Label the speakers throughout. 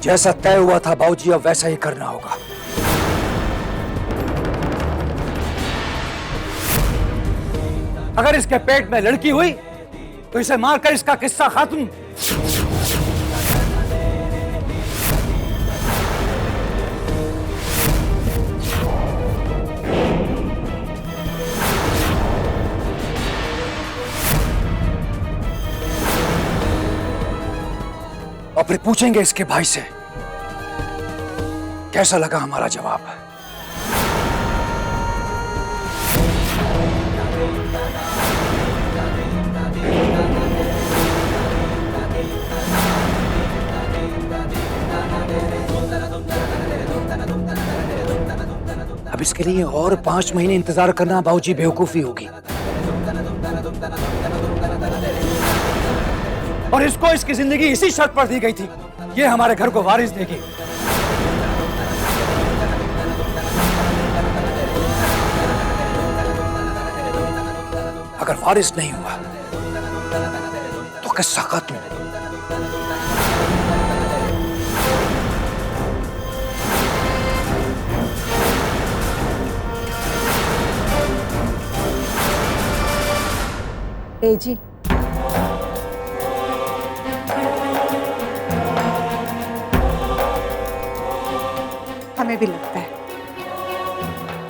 Speaker 1: जैसा तय हुआ था बाबूजी, अब वैसा ही करना होगा। अगर इसके पेट में लड़की हुई तो इसे मारकर इसका किस्सा खत्म। और फिर पूछेंगे इसके भाई से कैसा लगा हमारा जवाब। अब इसके लिए और 5 महीने इंतजार करना बाबूजी बेवकूफी होगी। और इसको इसकी जिंदगी इसी शर्त पर दी गई थी, ये हमारे घर को वारिस देगी। अगर वारिस नहीं हुआ तो किस्सा खत्म।
Speaker 2: जी हमें भी लगता है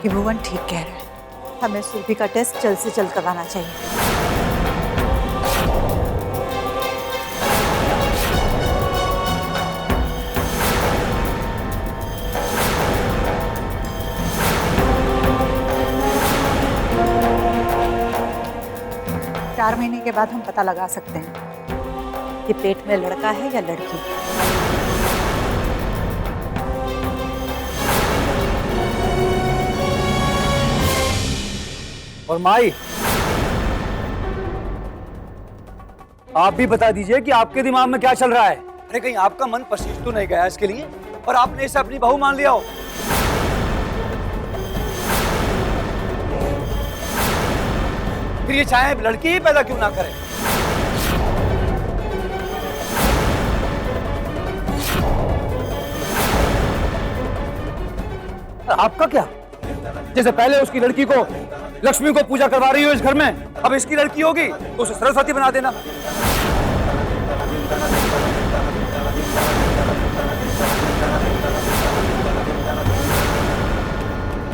Speaker 2: कि भुवन ठीक कह रहा है। हमें सुरभि का टेस्ट जल्द से जल्द करवाना चाहिए। 4 महीने के बाद हम पता लगा सकते हैं कि पेट में लड़का है या लड़की।
Speaker 1: और माई, आप भी बता दीजिए कि आपके दिमाग में क्या चल रहा है। अरे कहीं आपका मन पसीज तो नहीं गया इसके लिए और आपने इसे अपनी बहू मान लिया हो। फिर ये चाहे लड़की ही पैदा क्यों ना करे। आपका क्या, जैसे पहले उसकी लड़की को लक्ष्मी को पूजा करवा रही हो इस घर में, अब इसकी लड़की होगी तो उसे सरस्वती बना देना।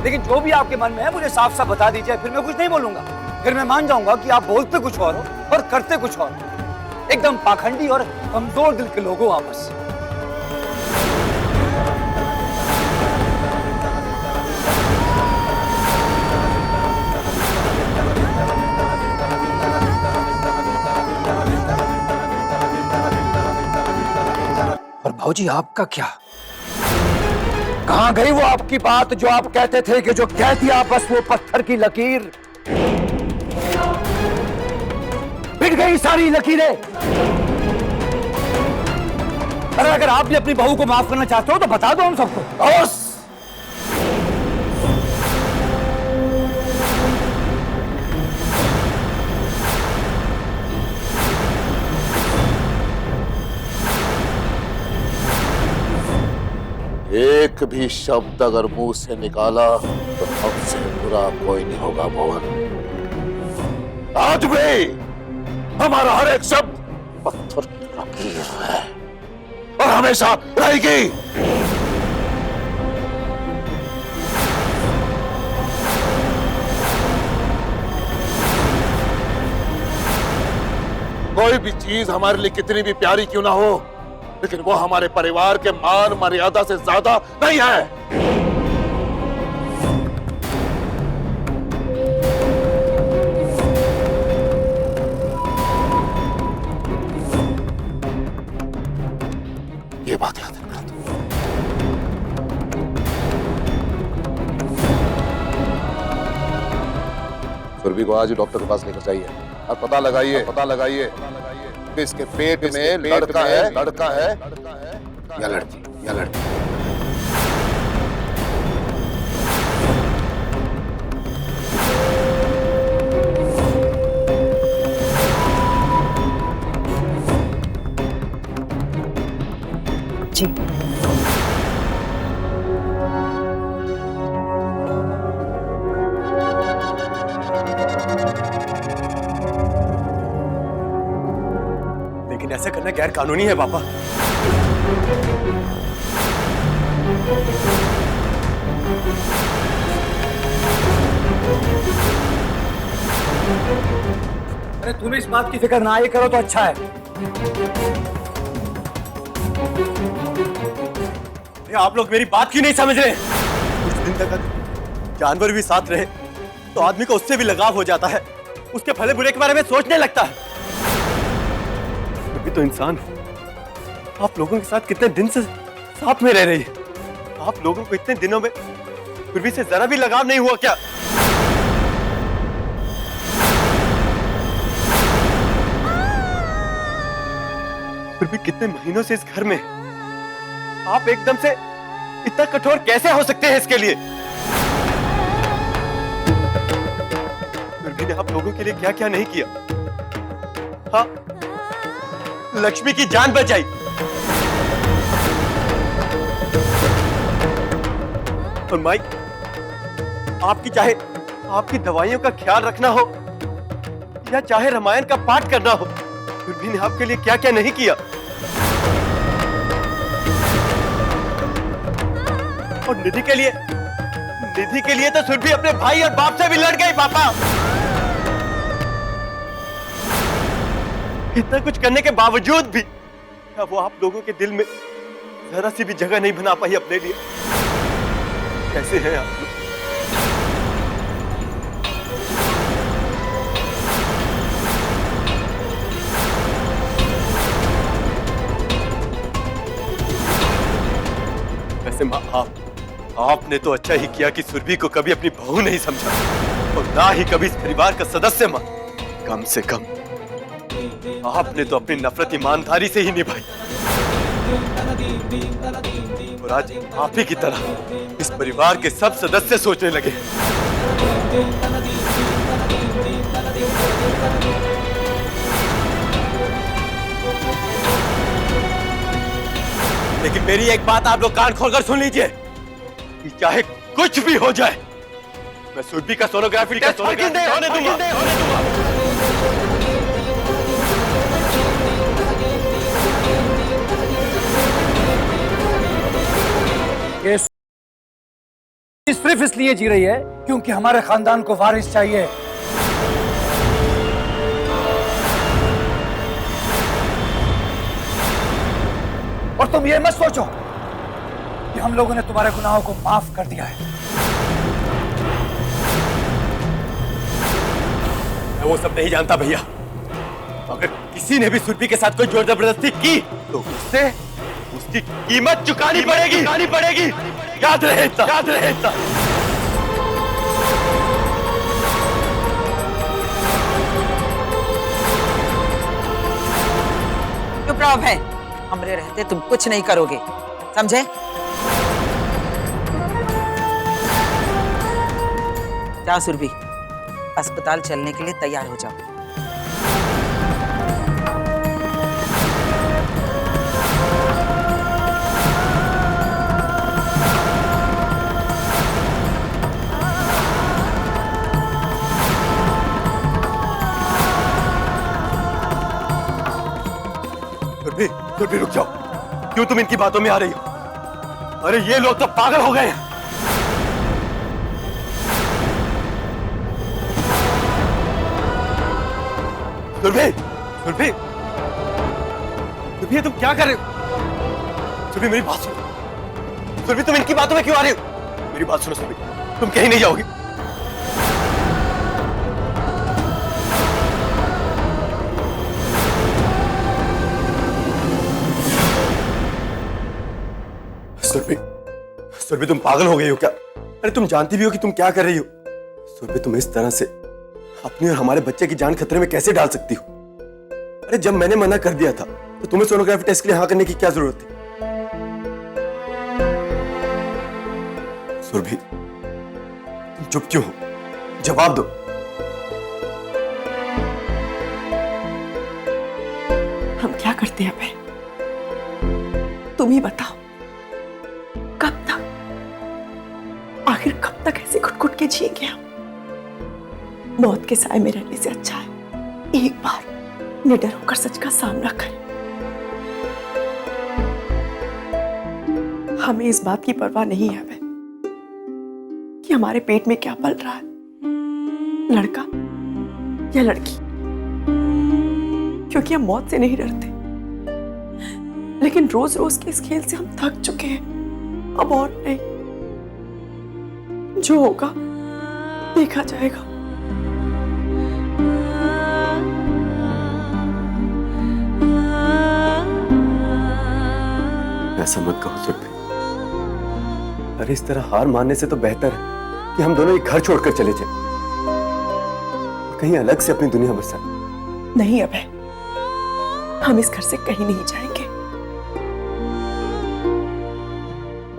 Speaker 1: लेकिन जो भी आपके मन में है मुझे साफ साफ बता दीजिए, फिर मैं कुछ नहीं बोलूंगा। फिर मैं मान जाऊंगा कि आप बोलते कुछ और हो और करते कुछ और। एकदम पाखंडी और कमजोर दिल के लोग हो आपस। और भाऊजी आपका क्या, कहां गई वो आपकी बात जो आप कहते थे कि जो कह दिया बस वो पत्थर की लकीर। मिट गई सारी लकीरें। अरे अगर आप भी अपनी बहू को माफ करना चाहते हो तो बता दो हम सबको। बस
Speaker 3: एक भी शब्द अगर मुंह से निकाला तो हमसे बुरा कोई नहीं होगा भुवन। आज भी हमारा हर एक शब्द पत्थर की लकीर है और हमेशा रहेगी। कोई भी चीज हमारे लिए कितनी भी प्यारी क्यों ना हो, लेकिन वो हमारे परिवार के मान मर्यादा से ज्यादा नहीं है। ये बात याद रखना। सुरभि को आज ही डॉक्टर के पास लेकर जाइए और पता लगाइए कि इसके पेट में लड़का है या लड़की।
Speaker 2: जी
Speaker 4: लेकिन ऐसा करना गैर कानूनी है पापा।
Speaker 1: अरे तुम इस बात की फिक्र ना ये करो तो अच्छा है।
Speaker 4: अरे आप लोग मेरी बात क्यों नहीं समझ रहे? कुछ दिन तक अगर जानवर भी साथ रहे तो आदमी को उससे भी लगाव हो जाता है, उसके भले बुरे के बारे में सोचने लगता है। अभी तो इंसान आप लोगों के साथ कितने दिन से साथ में रह रही है, आप लोगों को इतने दिनों में फिर भी से जरा भी लगाव नहीं हुआ क्या? फिर भी कितने महीनों से इस घर में आप एकदम से इतना कठोर कैसे हो सकते हैं इसके लिए? फिर भी ने आप लोगों के लिए क्या क्या नहीं किया। हाँ, लक्ष्मी की जान बचाई, और माई आपकी चाहे आपकी दवाइयों का ख्याल रखना हो या चाहे रामायण का पाठ करना हो, फिर भी ने आपके लिए क्या क्या नहीं किया। और निधि के लिए तो फिर भी अपने भाई और बाप से भी लड़ गई पापा। इतना कुछ करने के बावजूद भी क्या वो आप लोगों के दिल में जरा सी भी जगह नहीं बना पाई अपने लिए? कैसे हैं आप लोग? वैसे माँ, आपने तो अच्छा ही किया कि सुरभि को कभी अपनी बहू नहीं समझा और ना ही कभी इस परिवार का सदस्य मां। कम से कम आपने तो अपनी नफरत ईमानदारी से ही निभाई, और आज आप ही की तरह इस परिवार के सब सदस्य सोचने लगे। लेकिन मेरी एक बात आप लोग कान खोलकर सुन लीजिए कि चाहे कुछ भी हो जाए, मैं सुरभि का सोनोग्राफी टेस्ट होने दूंगा।
Speaker 1: ये सिर्फ इसलिए जी रही है क्योंकि हमारे खानदान को वारिस चाहिए। और तुम ये मत सोचो कि हम लोगों ने तुम्हारे गुनाहों को माफ कर दिया है।
Speaker 4: मैं वो सब नहीं जानता भैया। अगर किसी ने भी सुरभि के साथ कोई जोर जबरदस्ती की तो उसकी कीमत चुकानी पड़ेगी। याद रहे इतना।
Speaker 5: चुप रहो भाई, हमरे रहते तुम कुछ नहीं करोगे, समझे? जाओ सुरभि, अस्पताल चलने के लिए तैयार हो जाओ।
Speaker 4: सुरभि रुक जाओ, क्यों तुम इनकी बातों में आ रही हो? अरे ये लोग तो पागल हो गए हैं। सुरभि तुम क्या कर रहे हो? सुरभि मेरी बात सुनो। सुरभि तुम इनकी बातों में क्यों आ रही हो? मेरी बात सुनो सुरभि, तुम कहीं नहीं जाओगी। सुरभि तुम पागल हो गई हो क्या? अरे तुम जानती भी हो कि तुम क्या कर रही हो। सुरभि तुम इस तरह से अपनी और हमारे बच्चे की जान खतरे में कैसे डाल सकती हो? अरे जब मैंने मना कर दिया था तो तुम्हें सोनोग्राफी टेस्ट के लिए हाँ करने की क्या जरूरत थी? सुरभि तुम चुप क्यों हो? जवाब दो।
Speaker 6: हम क्या करते हैं भाई, तुम ही बताओ। कब तक, आखिर कब तक ऐसे घुट घुट के जिएंगे हम? मौत के साए में रहने से अच्छा है एक बार निडर होकर सच का सामना करें। हमें इस बात की परवाह नहीं है बहन कि हमारे पेट में क्या पल रहा है, लड़का या लड़की, क्योंकि हम मौत से नहीं डरते, लेकिन रोज रोज के इस खेल से हम थक चुके हैं। अब और नहीं, जो होगा देखा जाएगा।
Speaker 4: ऐसा मत कहो सुरभि। अरे इस तरह हार मानने से तो बेहतर है कि हम दोनों एक घर छोड़कर चले जाएं, कहीं अलग से अपनी दुनिया बसाएं।
Speaker 6: नहीं अभय, हम इस घर से कहीं नहीं जाएंगे।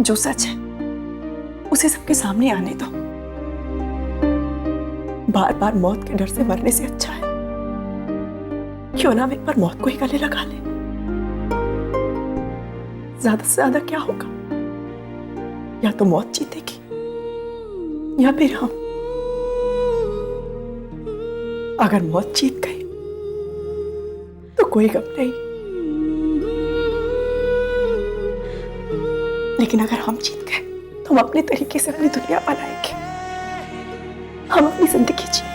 Speaker 6: जो सच है उसे सबके सामने आने दो। बार बार मौत के डर से मरने से अच्छा है क्यों ना हम एक बार मौत को ही गले लगा ले। ज्यादा से ज्यादा क्या होगा, या तो मौत जीतेगी या फिर हम। अगर मौत जीत गई तो कोई गम नहीं, लेकिन अगर हम जीत गए तो हम अपने तरीके से अपनी दुनिया बनाएंगे, हम अपनी जिंदगी जिएंगे।